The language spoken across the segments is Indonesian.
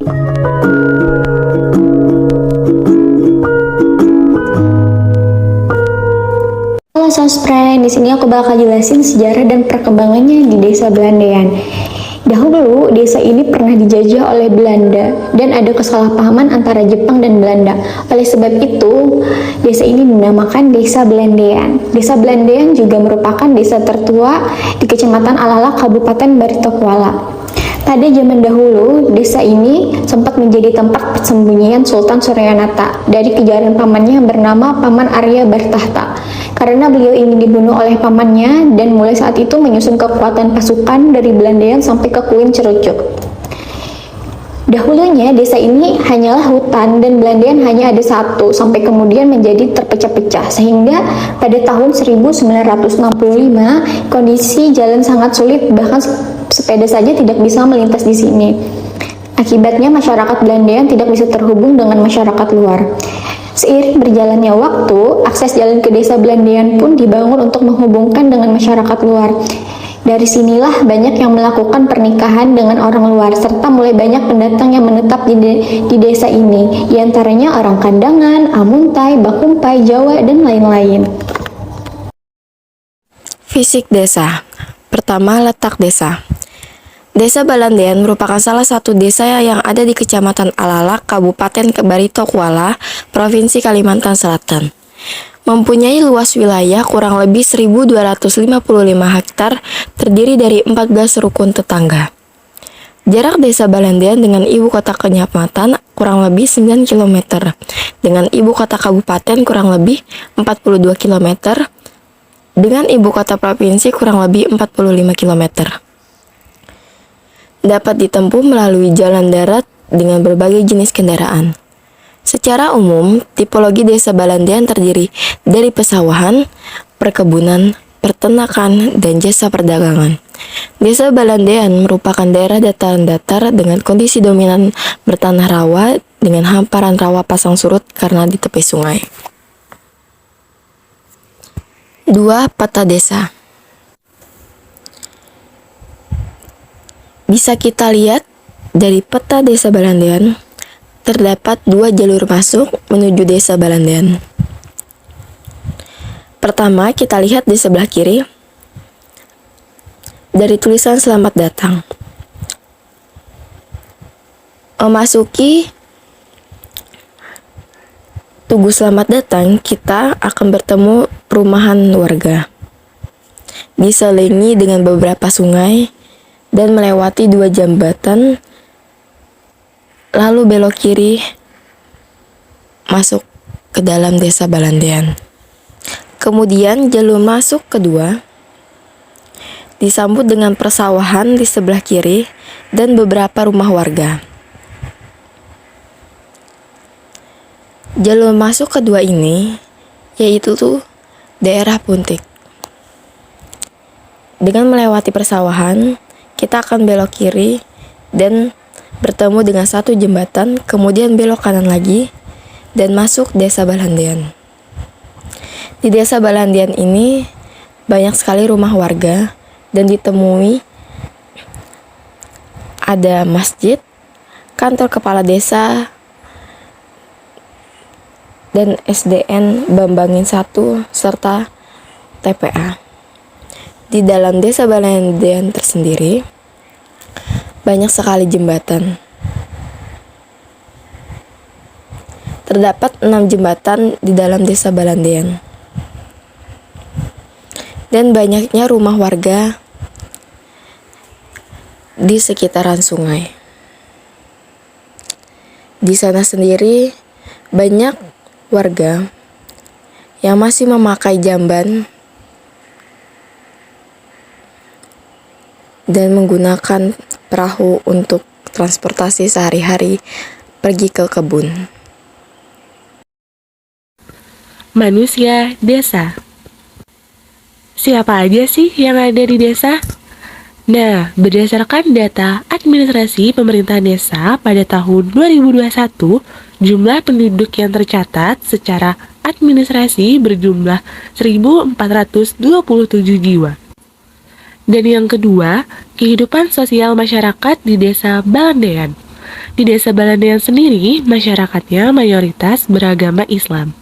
Halo Sospren, di sini aku bakal jelasin sejarah dan perkembangannya di Desa Belandean. Dahulu, desa ini pernah dijajah oleh Belanda dan ada kesalahpahaman antara Jepang dan Belanda. Oleh sebab itu, desa ini dinamakan Desa Belandean. Desa Belandean juga merupakan desa tertua di Kecamatan Alala, Kabupaten Barito Kuala. Pada zaman dahulu, desa ini sempat menjadi tempat persembunyian Sultan Suryanata dari kejaran pamannya yang bernama Paman Arya Bartahta. Karena beliau ingin dibunuh oleh pamannya dan mulai saat itu menyusun kekuatan pasukan dari Belandean sampai ke Kuin Cerucuk. Dahulunya desa ini hanyalah hutan dan Belandean hanya ada satu sampai kemudian menjadi terpecah-pecah sehingga pada tahun 1965 kondisi jalan sangat sulit, bahkan sepeda saja tidak bisa melintas di sini. Akibatnya masyarakat Belandean tidak bisa terhubung dengan masyarakat luar. Seiring berjalannya waktu, akses jalan ke desa Belandean pun dibangun untuk menghubungkan dengan masyarakat luar. Dari sinilah banyak yang melakukan pernikahan dengan orang luar, serta mulai banyak pendatang yang menetap di desa ini, diantaranya orang Kandangan, Amuntai, Bakumpai, Jawa, dan lain-lain. Fisik desa. Pertama, letak desa. Desa Belandean merupakan salah satu desa yang ada di Kecamatan Alala, Kabupaten Barito Kuala, Provinsi Kalimantan Selatan. Mempunyai luas wilayah kurang lebih 1.255 hektar, terdiri dari 14 rukun tetangga. Jarak desa Belandean dengan ibu kota kecamatan kurang lebih 9 km, dengan ibu kota kabupaten kurang lebih 42 km, dengan ibu kota provinsi kurang lebih 45 km. Dapat ditempuh melalui jalan darat dengan berbagai jenis kendaraan. Secara umum, tipologi desa Belandean terdiri dari pesawahan, perkebunan, peternakan, dan jasa perdagangan. Desa Belandean merupakan daerah dataran datar dengan kondisi dominan bertanah rawa dengan hamparan rawa pasang surut karena di tepi sungai. 2. Peta desa. Bisa kita lihat dari peta desa Belandean, terdapat 2 jalur masuk menuju desa Belandean. Pertama, kita lihat di sebelah kiri, dari tulisan selamat datang. Memasuki Tugu Selamat Datang, kita akan bertemu perumahan warga. Diselingi dengan beberapa sungai, dan melewati 2 jembatan, lalu belok kiri masuk ke dalam desa Belandean. Kemudian jalur masuk kedua disambut dengan persawahan di sebelah kiri dan beberapa rumah warga. Jalur masuk kedua ini yaitu daerah Puntik. Dengan melewati persawahan, kita akan belok kiri dan bertemu dengan satu jembatan, kemudian belok kanan lagi dan masuk desa Belandean. Di desa Belandean ini banyak sekali rumah warga dan ditemui ada masjid, kantor kepala desa, dan SDN Bambangin 1 serta TPA. Di dalam desa Belandean tersendiri, banyak sekali jembatan. Terdapat 6 jembatan di dalam desa Belandean. Dan banyaknya rumah warga di sekitaran sungai. Di sana sendiri, banyak warga yang masih memakai jamban dan menggunakan perahu untuk transportasi sehari-hari pergi ke kebun. Manusia desa. Siapa aja sih yang ada di desa? Nah, berdasarkan data administrasi pemerintah desa pada tahun 2021, jumlah penduduk yang tercatat secara administrasi berjumlah 1.427 jiwa. Dan yang kedua, kehidupan sosial masyarakat di desa Belandean. Di Desa Balandean sendiri, masyarakatnya mayoritas beragama Islam.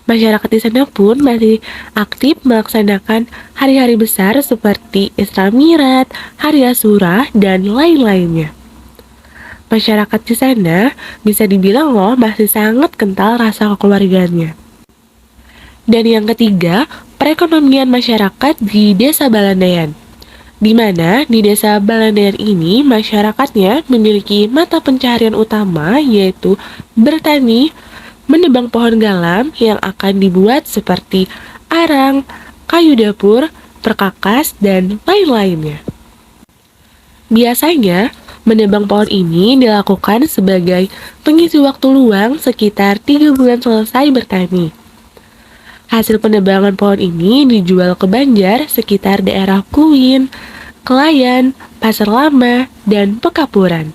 Masyarakat di sana pun masih aktif melaksanakan hari-hari besar seperti Isra Mi'raj, Hari Asyura, dan lain-lainnya. Masyarakat di sana bisa dibilang loh masih sangat kental rasa kekeluargaannya. Dan yang ketiga, perekonomian masyarakat di Desa Balandean. Di mana di Desa Balandean ini masyarakatnya memiliki mata pencaharian utama yaitu bertani, menebang pohon galam yang akan dibuat seperti arang, kayu dapur, perkakas, dan lain-lainnya. Biasanya, menebang pohon ini dilakukan sebagai pengisi waktu luang sekitar 3 bulan selesai bertani. Hasil penebangan pohon ini dijual ke Banjar sekitar daerah Kuin, Kelayan, Pasar Lama, dan Pekapuran.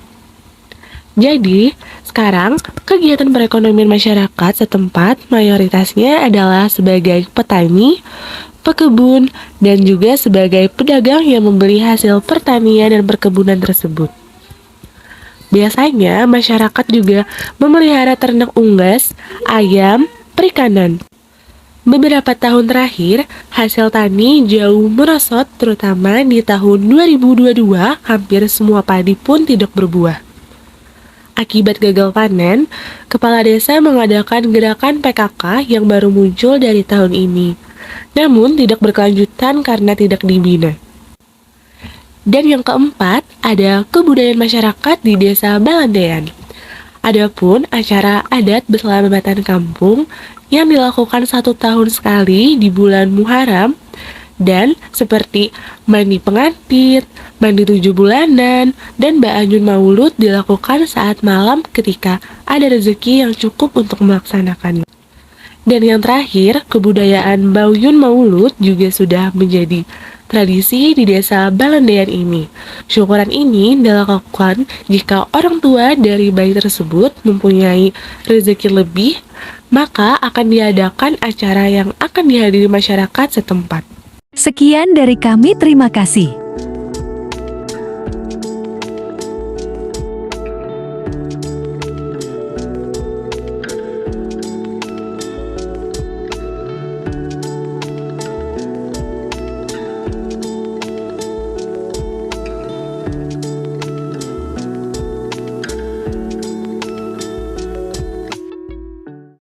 Jadi, sekarang kegiatan perekonomian masyarakat setempat mayoritasnya adalah sebagai petani, pekebun, dan juga sebagai pedagang yang membeli hasil pertanian dan perkebunan tersebut. Biasanya, masyarakat juga memelihara ternak unggas, ayam, perikanan. Beberapa tahun terakhir, hasil tani jauh merosot terutama di tahun 2022, hampir semua padi pun tidak berbuah. Akibat gagal panen, kepala desa mengadakan gerakan PKK yang baru muncul dari tahun ini, namun tidak berkelanjutan karena tidak dibina. Dan yang keempat, ada kebudayaan masyarakat di Desa Balandean. Adapun acara adat berselamatan kampung yang dilakukan 1 tahun sekali di bulan Muharram, dan seperti mandi pengantin, mandi 7 bulanan, dan Ba'anyun Maulud dilakukan saat malam ketika ada rezeki yang cukup untuk melaksanakannya. Dan yang terakhir, kebudayaan Ba'anyun Maulud juga sudah menjadi tradisi di Desa Balandean ini. Syukuran ini dilakukan jika orang tua dari bayi tersebut mempunyai rezeki lebih, maka akan diadakan acara yang akan dihadiri masyarakat setempat. Sekian dari kami, terima kasih.